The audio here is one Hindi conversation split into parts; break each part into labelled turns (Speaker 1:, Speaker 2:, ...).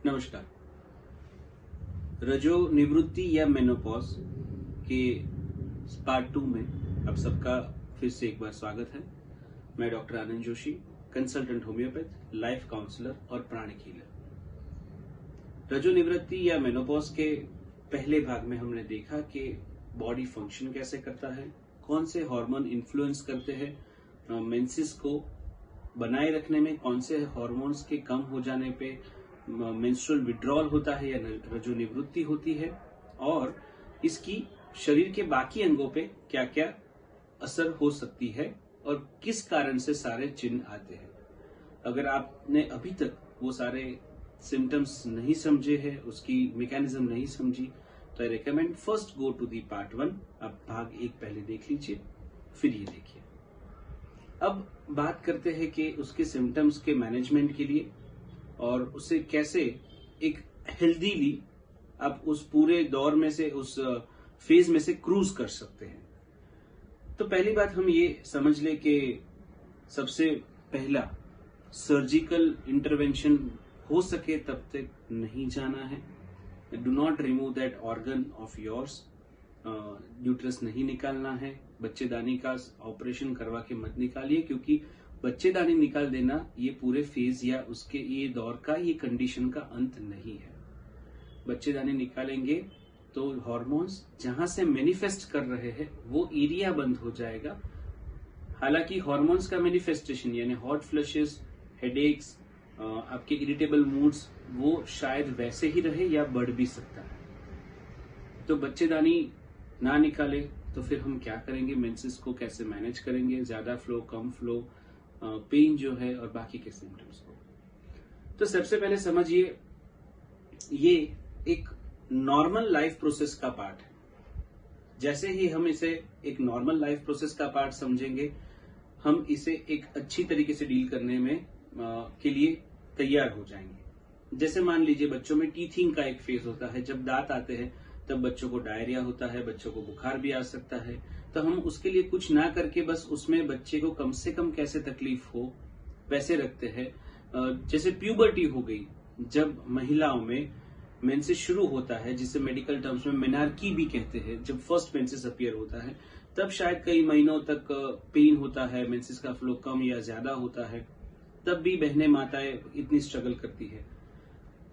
Speaker 1: नमस्कार। रजो निवृत्ति या मेनोपॉज के पार्ट 2 में आप सबका फिर से एक बार स्वागत है। मैं doctor Anand Joshi, consultant homeopath, life counsellor और प्राणिक हीलर। रजो निवृत्ति या मेनोपॉज के पहले भाग में हमने देखा कि बॉडी फंक्शन कैसे करता है, कौन से हार्मोन इन्फ्लुएंस करते हैं मेंसेस को बनाए रखने में, कौन से हार्मोन्स के कम हो जाने पे मेंस्ट्रुअल विड्रॉल होता है या रजो निवृत्ति होती है, और इसकी शरीर के बाकी अंगों पे क्या क्या असर हो सकती है और किस कारण से सारे चिन्ह आते हैं। अगर आपने अभी तक वो सारे सिम्टम्स नहीं समझे हैं, उसकी मैकेनिज्म नहीं समझी, तो I recommend first go to the part 1। आप भाग 1 पहले देख लीजिए, फिर ये देखिए। अब बात करते हैं कि उसके सिम्टम्स के मैनेजमेंट के लिए और उसे कैसे एक हेल्दीली आप उस पूरे दौर में से, उस फेज में से क्रूज कर सकते हैं। तो पहली बात हम ये समझ ले कि सबसे पहला सर्जिकल इंटरवेंशन हो सके तब तक नहीं जाना है। Do not remove that organ of yours. Uterus नहीं निकालना है। बच्चेदानी का ऑपरेशन करवा के मत निकालिए, क्योंकि बच्चेदानी निकाल देना ये पूरे फेज या उसके ये दौर का, ये कंडीशन का अंत नहीं है। बच्चेदानी निकालेंगे तो हार्मोन्स जहां से मैनिफेस्ट कर रहे हैं वो एरिया बंद हो जाएगा। हालांकि हार्मोन्स का मैनिफेस्टेशन यानी हॉट फ्लशेस, हेडेक्स, आपके इरिटेबल मूड्स, वो शायद वैसे ही रहे या बढ़ भी सकता है। तो बच्चेदानी ना निकाले तो फिर हम क्या करेंगे, मेंसेस को कैसे मैनेज करेंगे, ज्यादा फ्लो, कम फ्लो, पेन जो है और बाकी के सिम्टम्स को। तो सबसे पहले समझिए, ये एक नॉर्मल लाइफ प्रोसेस का पार्ट है। जैसे ही हम इसे एक नॉर्मल लाइफ प्रोसेस का पार्ट समझेंगे, हम इसे एक अच्छी तरीके से डील करने में के लिए तैयार हो जाएंगे। जैसे मान लीजिए बच्चों में टीथिंग का एक फेज होता है। जब दांत आते हैं तब बच्चों को डायरिया होता है, बच्चों को बुखार भी आ सकता है। तो हम उसके लिए कुछ ना करके बस उसमें बच्चे को कम से कम कैसे तकलीफ हो वैसे रखते हैं। जैसे प्यूबर्टी हो गई, जब महिलाओं में मेंसेस शुरू होता है, जिसे मेडिकल टर्म्स में मेनार्की भी कहते हैं, जब फर्स्ट मेंसेस अपीयर होता है तब शायद कई महीनों तक पेन होता है, मेंसेस का फ्लो कम या ज्यादा होता है, तब भी बहनें माताएं इतनी स्ट्रगल करती है।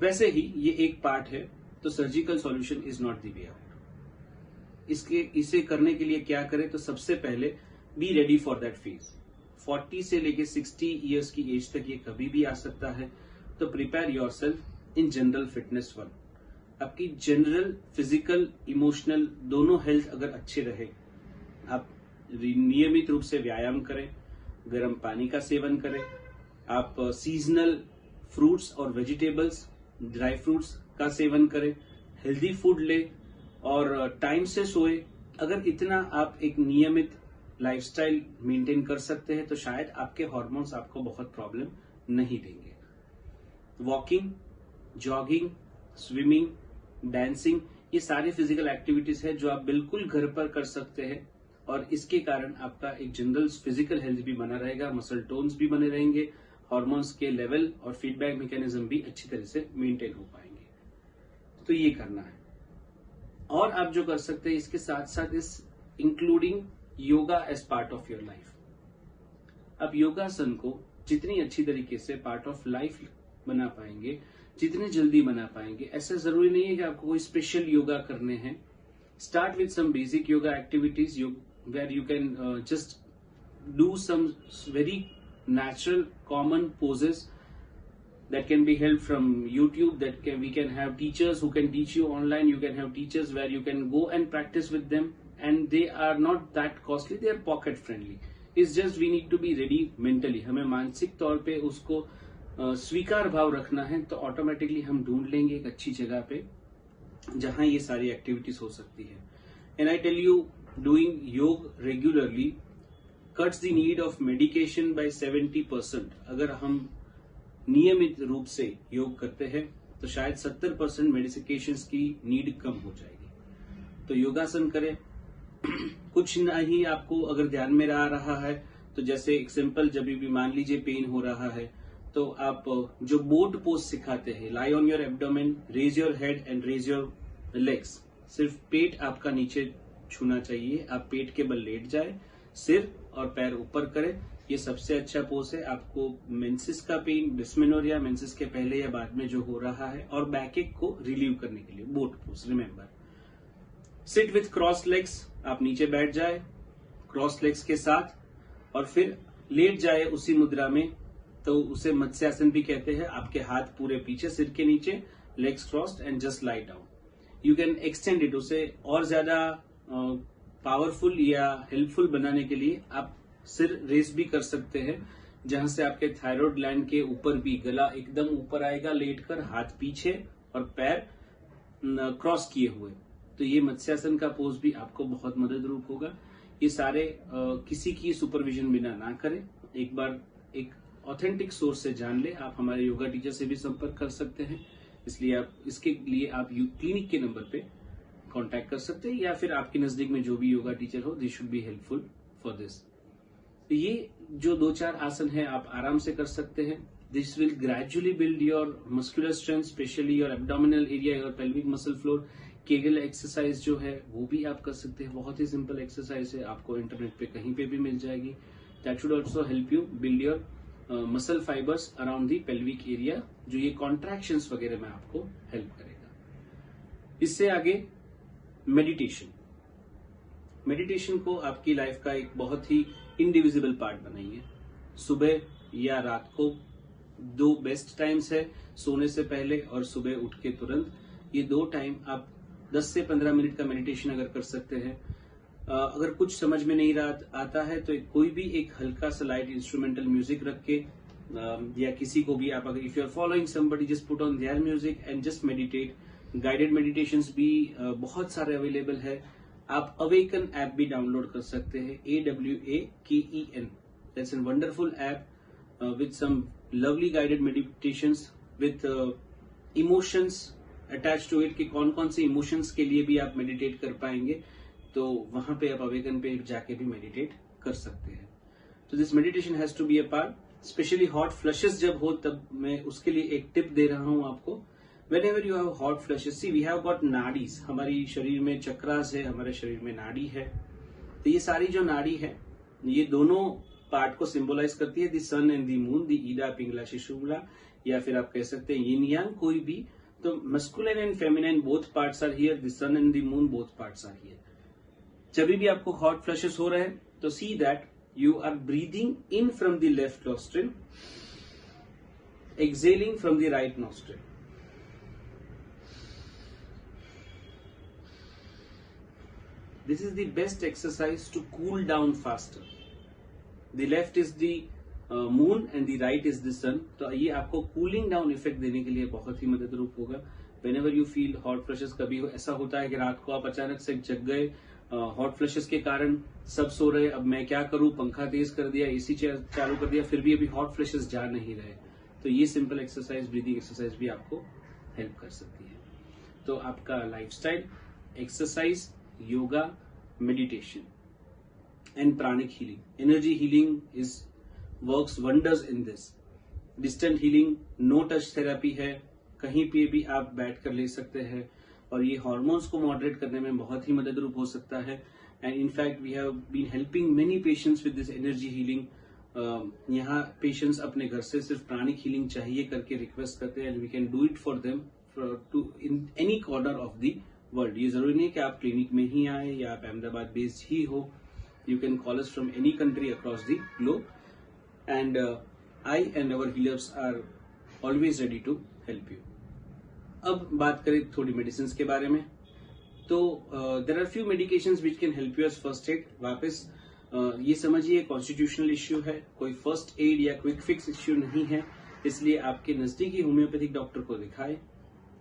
Speaker 1: वैसे ही ये एक पार्ट है। तो surgical solution is not the way out. इसे करने के लिए क्या करें, तो सबसे पहले be ready for that phase. 40 से लेके 60 इयर्स की एज तक ये कभी भी आ सकता है। तो prepare yourself in general fitness 1। आपकी जनरल फिजिकल इमोशनल दोनों हेल्थ अगर अच्छे रहे, आप नियमित रूप से व्यायाम करें, गर्म पानी का सेवन करें, आप सीजनल फ्रूट्स और वेजिटेबल्स, ड्राई फ्रूट्स का सेवन करें, हेल्दी फूड ले और टाइम से सोए। अगर इतना आप एक नियमित लाइफस्टाइल मेंटेन कर सकते हैं तो शायद आपके हार्मोन्स आपको बहुत प्रॉब्लम नहीं देंगे। वॉकिंग, जॉगिंग, स्विमिंग, डांसिंग, ये सारी फिजिकल एक्टिविटीज है जो आप बिल्कुल घर पर कर सकते हैं, और इसके कारण आपका एक जनरल फिजिकल हेल्थ भी बना रहेगा, मसल टोन्स भी बने रहेंगे, हार्मोन्स के लेवल और फीडबैक मैकेनिज्म भी अच्छी तरह से मेंटेन हो पाएंगे। तो ये करना है। और आप जो कर सकते हैं इसके साथ साथ इस including yoga as part of your life. आप योगासन को जितनी अच्छी तरीके से पार्ट ऑफ लाइफ बना पाएंगे, जितनी जल्दी बना पाएंगे, ऐसा जरूरी नहीं है कि आपको कोई स्पेशल योगा करने हैं। Start with some basic yoga activities where you can just do some very natural common poses that can be helped from YouTube. We can have teachers who can teach you online. You can have teachers where you can go and practice with them, and they are not that costly. They are pocket friendly. It's just we need to be ready mentally. हमें मानसिक तौर पे उसको स्वीकार भाव रखना है, तो ऑटोमेटिकली हम ढूंढ लेंगे एक अच्छी जगह पे जहां ये सारी एक्टिविटीज हो सकती है। And I tell you, doing yoga regularly cuts the need of medication by 70%। अगर हम नियमित रूप से योग करते हैं तो शायद 70% मेडिकेशंस की नीड कम हो जाएगी। तो योगासन करें। कुछ नहीं, आपको अगर ध्यान में आ रहा है तो जैसे एक सिंपल, जब भी मान लीजिए पेन हो रहा है तो आप जो बोट पोज सिखाते हैं, lie on your abdomen, raise your head and raise your legs, सिर्फ पेट आपका नीचे छूना चाहिए, आप पेट के बल लेट जाए, सिर और पैर ऊपर करें, ये सबसे अच्छा पोज है। आपको मेंसेस का पेन, डिस्मेनोरिया, मेंसेस के पहले या बाद में जो हो रहा है, और बैक एक को रिलीव करने के लिए boat pose. Remember, sit with cross legs, आप नीचे बैठ जाए क्रॉस लेग्स के साथ, और फिर लेट जाए उसी मुद्रा में, तो उसे मत्स्यासन भी कहते हैं। आपके हाथ पूरे पीछे सिर के नीचे, legs crossed and just lie down. You can extend it, उसे और ज्यादा पावरफुल या हेल्पफुल बनाने के लिए आप सिर रेस भी कर सकते हैं, जहां से आपके थायराइड ग्लैंड के ऊपर भी गला एकदम ऊपर आएगा लेटकर, हाथ पीछे और पैर क्रॉस किए हुए। तो ये मत्स्यासन का पोज भी आपको बहुत मददरूप होगा। ये सारे किसी की सुपरविजन बिना ना करें, एक बार एक ऑथेंटिक सोर्स से जान ले। आप हमारे योगा टीचर से भी संपर्क कर सकते हैं, इसलिए आप इसके लिए आप क्लिनिक के नंबर पे कांटेक्ट कर सकते हैं, या फिर आपके नजदीक में जो भी योगा टीचर हो, this should be helpful for this. तो ये जो 2-4 आसन है आप आराम से कर सकते हैं। This will gradually build your muscular strength, specially your abdominal area, your pelvic muscle floor. Kegel exercise जो है वो भी आप कर सकते हैं, बहुत ही सिंपल एक्सरसाइज है, आपको इंटरनेट पे कहीं पे भी मिल जाएगी। That should also help you build your muscle fibres around the pelvic area, जो ये कॉन्ट्रैक्शंस वगैरह में आपको हेल्प करेगा। इससे आगे मेडिटेशन। मेडिटेशन को आपकी लाइफ का एक बहुत ही इंडिविजिबल पार्ट बनाइए। सुबह या रात को 2 बेस्ट टाइम्स है, सोने से पहले और सुबह उठ के तुरंत। ये 2 टाइम आप 10 से 15 मिनट का मेडिटेशन अगर कर सकते हैं। अगर कुछ समझ में नहीं आता है तो कोई भी एक हल्का सा लाइट इंस्ट्रूमेंटल म्यूजिक रख के, या किसी को भी आप अगर if you are following somebody, just put on their music and just meditate. Guided meditations भी बहुत सारे अवेलेबल है। आप अवेकन ऐप भी डाउनलोड कर सकते हैं, AWAKEN। That's an wonderful app with some lovely guided meditations with emotions attach to it, कि कौन कौन से इमोशंस के लिए भी आप मेडिटेट कर पाएंगे। तो वहां पे आप अवेकन पे जाके भी मेडिटेट कर सकते हैं। तो this meditation has to be a part. Specially hot flushes जब हो तब मैं उसके लिए एक टिप दे रहा हूं आपको। Whenever you have hot flushes, see we have got नाडीज, हमारी शरीर में चक्रास है, हमारे शरीर में नाड़ी है। तो ये सारी जो नाड़ी है, ये दोनों पार्ट को सिंबलाइज करती है, the sun and the moon, the Ida Pingala शिशुला, या फिर आप कह सकते हैं यिन यांग, कोई भी। तो masculine and feminine both parts are here, the sun and the moon both parts are here. जब भी आपको हॉट फ्लशेस हो रहे हैं तो see that you are breathing in from the left nostril, exhaling from the right nostril. This is the best exercise to cool down faster. The left is the moon and the right is the sun. तो ये आपको कूलिंग डाउन इफेक्ट देने के लिए बहुत ही मददरूप होगा। Whenever you feel hot flushes, कभी ऐसा होता है कि रात को आप अचानक से जग गए हॉट फ्लशेस के कारण, सब सो रहे, अब मैं क्या करूं, पंखा तेज कर दिया, AC चालू कर दिया, फिर भी अभी हॉट फ्लशेस जा नहीं रहे, तो ये सिंपल एक्सरसाइज, ब्रीदिंग एक्सरसाइज भी आपको हेल्प कर सकती है। तो आपका lifestyle, exercise, yoga, meditation and pranic healing, energy healing is works wonders in this. Distant healing, no touch therapy है, कहीं पे भी आप बैठ कर ले सकते हैं, और ये हार्मोन्स को मॉडरेट करने में बहुत ही मददरूप हो सकता है। And in fact we have been helping many patients with this energy healing. यहाँ पेशेंट्स अपने घर से सिर्फ प्राणिक हीलिंग चाहिए करके रिक्वेस्ट करते हैं, and we can do it for them too in any corner of the world. ये जरूरी नहीं कि आप क्लिनिक में ही आए या आप अहमदाबाद बेस्ड ही हो। You can call us from any country across the globe, and I and our healers are always ready to help you. अब बात करें थोड़ी मेडिसिन के बारे में, तो there are few medications which can help you as first aid. वापस ये समझिए कॉन्स्टिट्यूशनल इश्यू है, कोई फर्स्ट एड या क्विक फिक्स इश्यू नहीं है, इसलिए आपके नजदीकी होम्योपैथिक डॉक्टर को दिखाएं।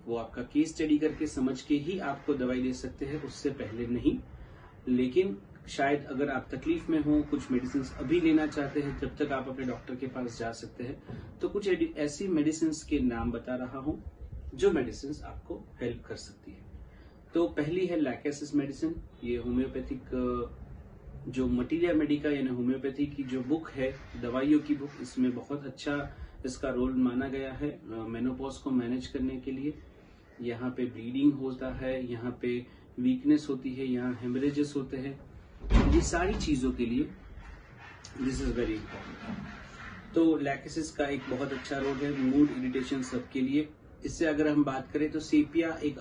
Speaker 1: वो आपका केस स्टडी करके समझ के ही आपको दवाई दे सकते हैं, उससे पहले नहीं। लेकिन शायद अगर आप तकलीफ में हो, कुछ मेडिसिन अभी लेना चाहते हैं, जब तक आप अपने डॉक्टर के पास जा सकते हैं। तो कुछ ऐसी मेडिसिन के नाम बता रहा हूं जो मेडिसिन आपको हेल्प कर सकती है। तो पहली है लैकेसिस मेडिसिन। ये होम्योपैथिक जो मटीरिया मेडिका यानी होम्योपैथी की जो बुक है, दवाइयों की बुक, इसमें बहुत अच्छा इसका रोल माना गया है मेनोपॉज को मैनेज करने के लिए। यहाँ पे ब्लीडिंग होता है, यहाँ पे वीकनेस होती है, यहाँ हेमरेजेस होते हैं, ये सारी चीजों के लिए दिस इज वेरी इंपॉर्टेंट। तो लैक्टेसिस का एक बहुत अच्छा रोल है मूड इरिटेशन सबके लिए। इससे अगर हम बात करें तो सेपिया एक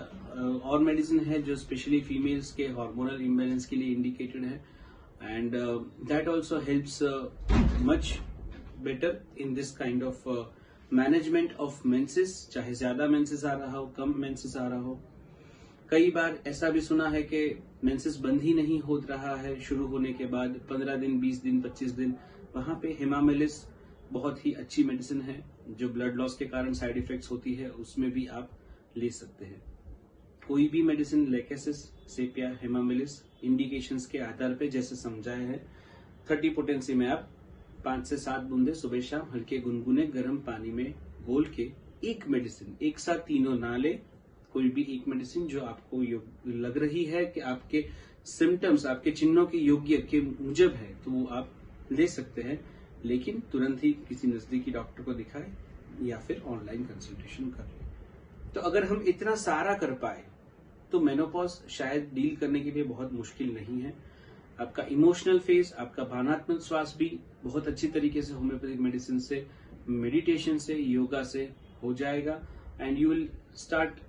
Speaker 1: और मेडिसिन है जो स्पेशली फीमेल्स के हार्मोनल इम्बैलेंस के लिए इंडिकेटेड है, and that also helps much better in this kind of management of menses, चाहे ज्यादा मेंसेस आ रहा हो, कम मेंसेस आ रहा हो। कई बार ऐसा भी सुना है कि मेंसेस बंद ही नहीं हो रहा है शुरू होने के बाद 15 दिन, 20 दिन, 25 दिन, वहां पे हिमामेलिस बहुत ही अच्छी मेडिसिन है जो ब्लड लॉस के कारण साइड इफेक्ट्स होती है, उसमें भी आप ले सकते हैं। कोई भी मेडिसिन लैक्टेसिस, सेपिया, हिमामेलिस इंडिकेशंस के आधार पे जैसे समझाया है 30 पोटेंसी में आप 5 से 7 बूंदे सुबह शाम हल्के गुनगुने गर्म पानी में घोल के एक मेडिसिन, एक साथ तीनों ना ले, कोई भी एक मेडिसिन जो आपको लग रही है कि आपके सिम्टम्स, आपके चिन्हों के योग्य के मुजब है तो वो आप ले सकते हैं, लेकिन तुरंत ही किसी नजदीकी डॉक्टर को दिखाए या फिर ऑनलाइन कंसल्टेशन कर ले। तो अगर हम इतना सारा कर पाए तो मेनोपॉज शायद डील करने के लिए बहुत मुश्किल नहीं है। आपका इमोशनल फेज, आपका भावनात्मक स्वास्थ्य भी बहुत अच्छी तरीके से होम्योपैथिक मेडिसिन से, मेडिटेशन से, योगा से हो जाएगा, and you will start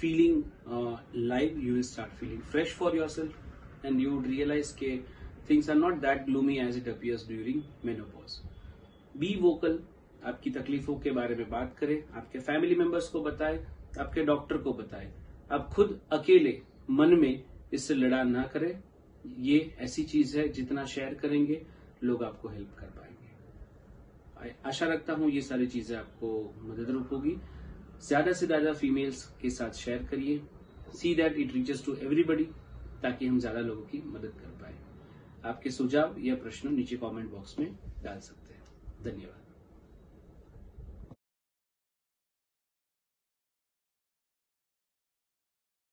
Speaker 1: feeling live, you will start feeling fresh for yourself, and you would realize that things are not that gloomy as it appears during menopause. Be vocal, आपकी तकलीफों के बारे में बात करें, आपके फैमिली मेंबर्स को बताएं, आपके डॉक्टर को बताएं। आप खुद अकेले मन में इससे लड़ा ना करें। ये ऐसी चीज है जितना शेयर करेंगे लोग आपको हेल्प कर पाएंगे। आशा रखता हूं ये सारी चीजें आपको मददरूप होगी। ज्यादा से ज्यादा फीमेल्स के साथ शेयर करिए, see that it reaches to everybody, ताकि हम ज्यादा लोगों की मदद कर पाए। आपके सुझाव या प्रश्न नीचे कमेंट बॉक्स में डाल सकते हैं। धन्यवाद।